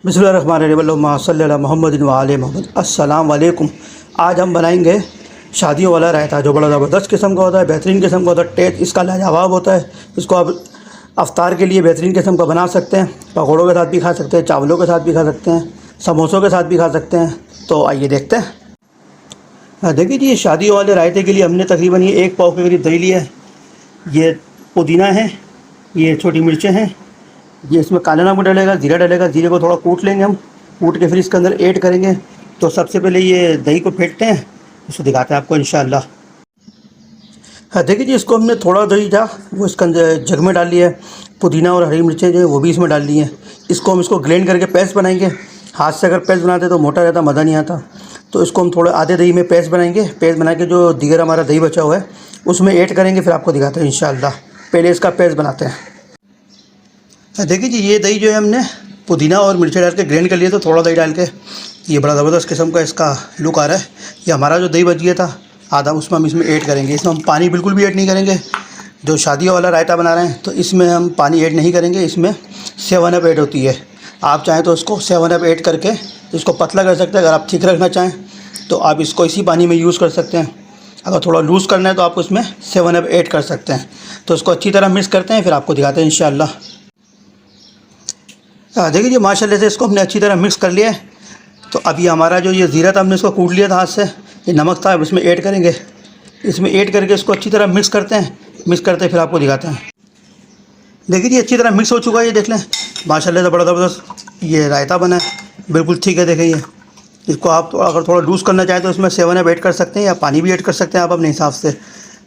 बिस्मिल्लाहिर्रहमानिर्रहीम सल्लल्लाहु अला मुहम्मदिन व आले मुहम्मद। अस्सलाम वालेकुम। आज हम बनाएंगे शादियों वाला रायता, जो बड़ा ज़बरदस्त किस्म का होता है, बेहतरीन किस्म का होता है। टेस्ट इसका लाजवाब होता है। इसको आप अफ्तार के लिए बेहतरीन किस्म का बना सकते हैं। पकौड़ों के साथ भी खा सकते हैं, चावलों के साथ भी खा सकते हैं, समोसों के साथ भी खा सकते हैं। तो आइए देखते हैं। देखिए जी, शादियों वाले रायते के लिए हमने तकरीबन ये 1 पाव के करीब दही लिया है। ये पुदीना है, ये छोटी मिर्चें हैं, ये इसमें काला नमक डलेगा, ज़ीरा डलेगा। ज़ीरे को थोड़ा कूट लेंगे हम, कूट के फिर इसके अंदर ऐड करेंगे। तो सबसे पहले ये दही को फेंटते हैं, इसको दिखाते हैं आपको इंशाअल्लाह। हाँ देखिए जी, इसको हमने थोड़ा दही था वो इसके अंदर जग में डाल लिया है। पुदीना और हरी मिर्चें जो है वो भी इसमें डाल ली हैं। इसको ग्राइंड करके पेस्ट बनाएंगे। हाथ से अगर पेस्ट बनाते तो मोटा रहता, मज़ा नहीं आता। तो इसको हम थोड़ा आधे दही में पेस्ट बनाएंगे। पेस्ट बना के जो दीगर हमारा दही बचा हुआ है उसमें ऐड करेंगे, फिर आपको दिखाते हैं इंशाअल्लाह। पहले इसका पेस्ट बनाते हैं। देखिए जी, ये दही जो है हमने पुदीना और मिर्ची डाल के ग्राइंड कर लिया। तो थोड़ा दही डाल के ये बड़ा ज़बरदस्त किस्म का इसका लुक आ रहा है। ये हमारा जो दही बच गया था आधा, उसमें हम इसमें ऐड करेंगे। इसमें हम पानी बिल्कुल भी ऐड नहीं करेंगे। जो शादियों वाला रायता बना रहे हैं तो इसमें हम पानी ऐड नहीं करेंगे। इसमें 7 अप ऐड होती है। आप चाहें तो इसको 7 अप ऐड करके इसको पतला कर सकते हैं। अगर आप थिक रखना चाहें तो आप इसको इसी पानी में यूज़ कर सकते हैं। अगर थोड़ा लूज़ करना है तो आप उसमें 7 अप ऐड कर सकते हैं। तो इसको अच्छी तरह मिक्स करते हैं, फिर आपको दिखाते हैं इंशाअल्लाह। देखिए जी, माशाल्लाह से इसको हमने अच्छी तरह मिक्स कर लिया है। तो अभी हमारा जो ये ज़ीरा था हमने इसको कूट लिया था हाथ से, ये नमक था, अब इसमें ऐड करेंगे। इसमें ऐड करके इसको अच्छी तरह मिक्स करते हैं। मिक्स करते फिर आपको दिखाते हैं। देखिए जी, अच्छी तरह मिक्स हो चुका है। ये देख लें, माशाल्लाह से बड़ा ज़बरदस्त ये रायता बना है, बिल्कुल ठीक है। देखें ये, इसको आप अगर थोड़ा लूज़ करना चाहें तो इसमें 7 अप ऐड कर सकते हैं या पानी भी ऐड कर सकते हैं आप अपने हिसाब से।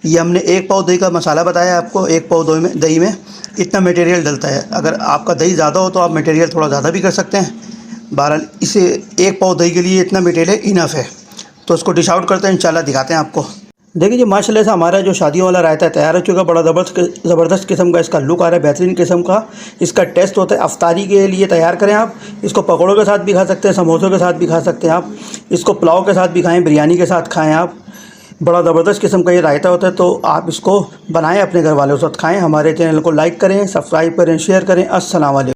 ये हमने 1 पाव दही का मसाला बताया आपको। 1 पाव दही में इतना मटेरियल डलता है। अगर आपका दही ज़्यादा हो तो आप मटेरियल थोड़ा ज़्यादा भी कर सकते हैं। बहरहाल इसे 1 पाव दही के लिए इतना मटेरियल इनफ है। तो इसको डिश आउट करते हैं, इंशाल्लाह दिखाते हैं आपको। देखिए जी, माशाल्लाह से हमारा जो शादियों वाला रायता तैयार हो चुका। बड़ा ज़बरदस्त किस्म का इसका लुक आ रहा है, बेहतरीन किस्म का इसका टेस्ट होता है। अफ्तारी के लिए तैयार करें आप। इसको पकौड़ों के साथ भी खा सकते हैं, समोसों के साथ भी खा सकते हैं आप। इसको पुलाव के साथ भी खाएँ, बिरयानी के साथ खाएँ आप। बड़ा ज़बरदस्त किस्म का ये रायता होता है। तो आप इसको बनाएं, अपने घर वालों के साथ खाएं। हमारे चैनल को लाइक करें, सब्सक्राइब करें, शेयर करें। अस्सलाम वालेकुम।